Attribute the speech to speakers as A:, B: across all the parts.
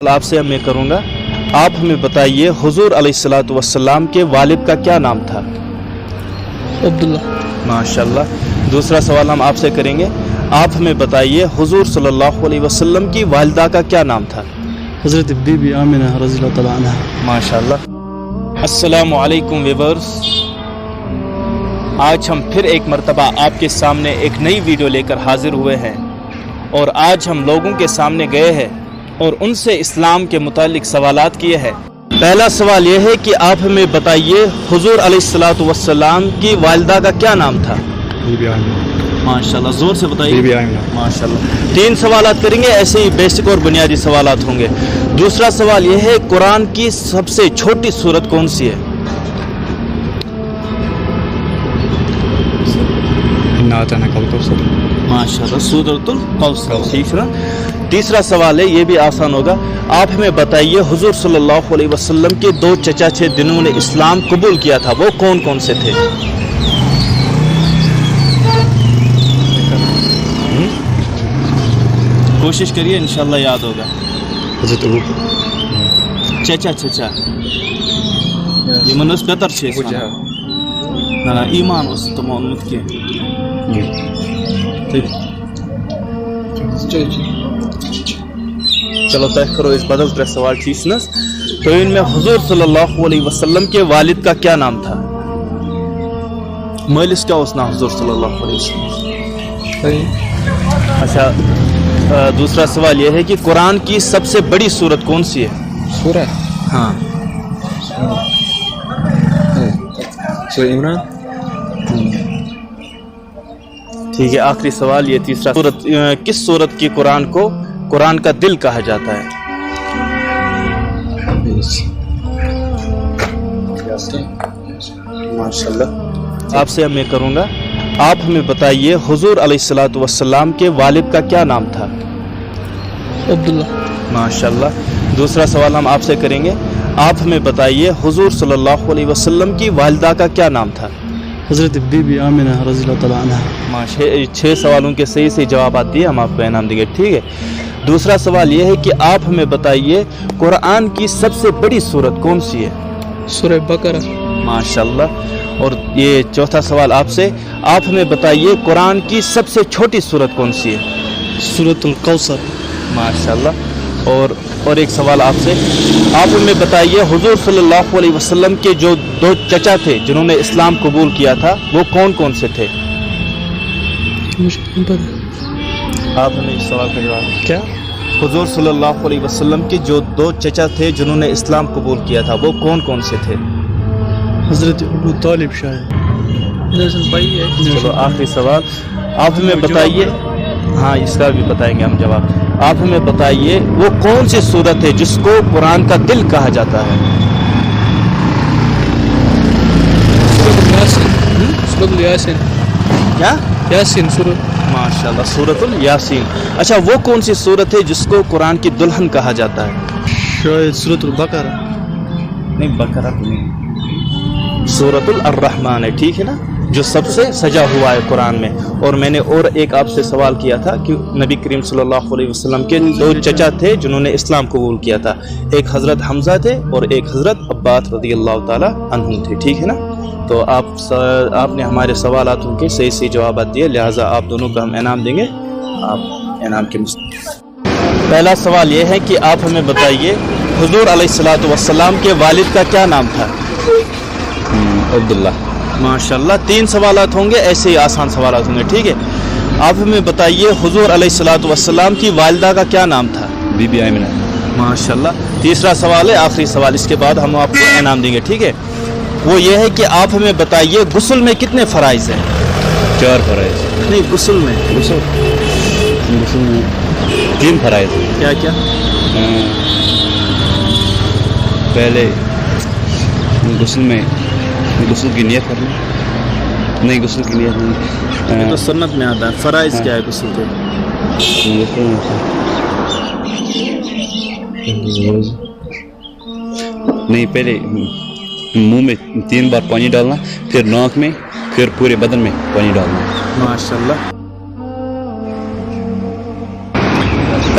A: آپ سے میں کروں گا، آپ ہمیں بتائیے حضور علیہ الصلوۃ والسلام کے والد کا کیا نام تھا؟
B: عبداللہ۔
A: ماشاءاللہ۔ دوسرا سوال ہم آپ سے کریں گے، آپ ہمیں بتائیے حضور صلی اللہ علیہ وسلم کی والدہ کا کیا نام تھا؟
B: حضرت بی بی آمنہ رضی اللہ تعالیٰ عنہ۔
A: ماشاءاللہ۔ السلام علیکم ویورز، آج ہم پھر ایک مرتبہ آپ کے سامنے ایک نئی ویڈیو لے کر حاضر ہوئے ہیں، اور آج ہم لوگوں کے سامنے گئے ہیں اور ان سے اسلام کے متعلق سوالات کیے ہیں۔ پہلا سوال یہ ہے کہ آپ ہمیں بتائیے حضور علیہ الصلوۃ والسلام کی والدہ کا کیا نام تھا؟
B: بی بی آمنہ۔
A: ماشاءاللہ، زور سے بتائیے۔
B: بی بی آمنہ۔
A: ماشاءاللہ۔ 3 سوالات کریں گے، ایسے ہی بیسک اور بنیادی سوالات ہوں گے۔ دوسرا سوال یہ ہے، قرآن کی سب سے چھوٹی سورت کون سی ہے؟ ماشاءاللہ، سورۃ الکوثر، ٹھیک ہے نا؟ تیسرا سوال ہے، یہ بھی آسان ہوگا، آپ ہمیں بتائیے حضور صلی اللہ علیہ وسلم کے 2 چچا تھے جنہوں نے اسلام قبول کیا تھا، وہ کون کون سے تھے؟ کوشش کریے، انشاءاللہ یاد ہوگا۔
B: حضرت ابو
A: چچا یمن اس پیتر چھے نا ایمان اس تمام مت کے چلو طے کرو اس بدل 3 سوال ٹھیسنس۔ تو ان میں حضور صلی اللہ علیہ وسلم کے والد کا کیا نام تھا؟ مالس کیا اس نام حضور صلی اللہ علیہ وسلم؟ اچھا، دوسرا سوال یہ ہے کہ قرآن کی سب سے بڑی سورت کون سی ہے؟
B: سورہ
A: ہاں،
B: سورہ عمران۔
A: ٹھیک ہے، آخری سوال یہ تیسرا، سورت کس سورت کی قرآن کو قرآن کا دل کہا جاتا ہے؟ ماشاءاللہ۔ آپ سے میں کروں گا، آپ ہمیں بتائیے حضور علیہ الصلوۃ والسلام کے والد کا کیا نام تھا؟
B: عبداللہ۔
A: ماشاءاللہ۔ دوسرا سوال ہم آپ سے کریں گے، آپ ہمیں بتائیے حضور صلی اللہ علیہ وسلم کی والدہ کا کیا نام تھا؟
B: حضرت بی بی آمنہ رضی اللہ تعالیٰ عنہ۔
A: 6 سوالوں کے صحیح جوابات دیے، ہم آپ کو انعام دیں گے، ٹھیک ہے؟ دوسرا سوال یہ ہے کہ آپ ہمیں بتائیے قرآن کی سب سے بڑی سورت کون سی ہے؟
B: سورہ بقرہ۔
A: ماشاءاللہ۔ اور یہ چوتھا سوال آپ سے، آپ ہمیں بتائیے قرآن کی سب سے چھوٹی سورت کون سی ہے؟
B: سورۃ الکوثر۔
A: ماشاءاللہ۔ اور ایک سوال آپ سے، آپ ہمیں بتائیے حضور صلی اللہ علیہ وسلم کے جو 2 چچا تھے جنہوں نے اسلام قبول کیا تھا، وہ کون کون سے تھے؟ آپ ہمیں اس سوال کا جواب
B: کیا؟
A: حضور صلی اللہ علیہ وسلم کے جو 2 چچا تھے جنہوں نے اسلام قبول کیا تھا، وہ کون کون سے تھے؟
B: حضرت ابو طالب شاید۔
A: چلو آخری سوال، آپ ہمیں بتائیے، ہاں اس کا بھی بتائیں گے ہم جواب، آپ ہمیں بتائیے وہ کون سی سورت ہے جس کو قرآن کا دل کہا جاتا ہے؟
B: سورۃ یاسین۔
A: کیا؟
B: یاسین سورۃ۔
A: ماشاءاللہ، سورۃ الیاسین۔ اچھا، وہ کون سی سورت ہے جس کو قرآن کی دلہن کہا جاتا ہے؟
B: شاید سورۃ البقرہ۔
A: نہیں، بقرہ تو نہیں، سورۃ الرحمن ہے، ٹھیک ہے نا، جو سب سے سجا ہوا ہے قرآن میں۔ اور میں نے اور ایک آپ سے سوال کیا تھا کہ نبی کریم صلی اللہ علیہ وسلم کے 2 چچا تھے جنہوں نے اسلام قبول کیا تھا، ایک حضرت حمزہ تھے اور ایک حضرت عباس رضی اللہ تعالیٰ عنہ تھے، ٹھیک ہے نا؟ تو آپ نے ہمارے سوالاتوں کے صحیح جوابات دیے، لہٰذا آپ دونوں کا ہم انعام دیں گے، آپ انعام کے پہلا سوال یہ ہے کہ آپ ہمیں بتائیے حضور علیہ الصلوۃ والسلام کے والد کا کیا نام تھا؟
B: عبداللہ۔
A: ماشاءاللہ۔ 3 سوالات ہوں گے، ایسے ہی آسان سوالات ہوں گے، ٹھیک ہے؟ آپ ہمیں بتائیے حضور علیہ الصلوۃ والسلام کی والدہ کا کیا نام تھا؟
B: بی بی آمنہ۔
A: ماشاءاللہ۔ تیسرا سوال ہے، آخری سوال، اس کے بعد ہم آپ کو انعام دیں گے، ٹھیک ہے؟ وہ یہ ہے کہ آپ ہمیں بتائیے غسل میں کتنے فرائض ہیں؟
B: 4 فرائض۔
A: نہیں، غسل میں
B: 3 فرائض۔
A: کیا کیا؟
B: پہلے غسل کی نیت کرنا، نہیں غسل کی نیت نہیں،
A: یہ تو سنت میں آتا ہے، فرائض کیا ہے غسل کے؟
B: نہیں، پہلے منہ میں 3 بار پانی ڈالنا، پھر ناک میں، پھر پورے بدن میں پانی ڈالنا۔
A: ماشاءاللہ۔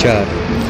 C: 4।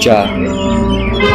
C: 4।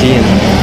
C: 3।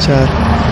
D: 4।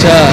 D: 4।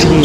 D: 3।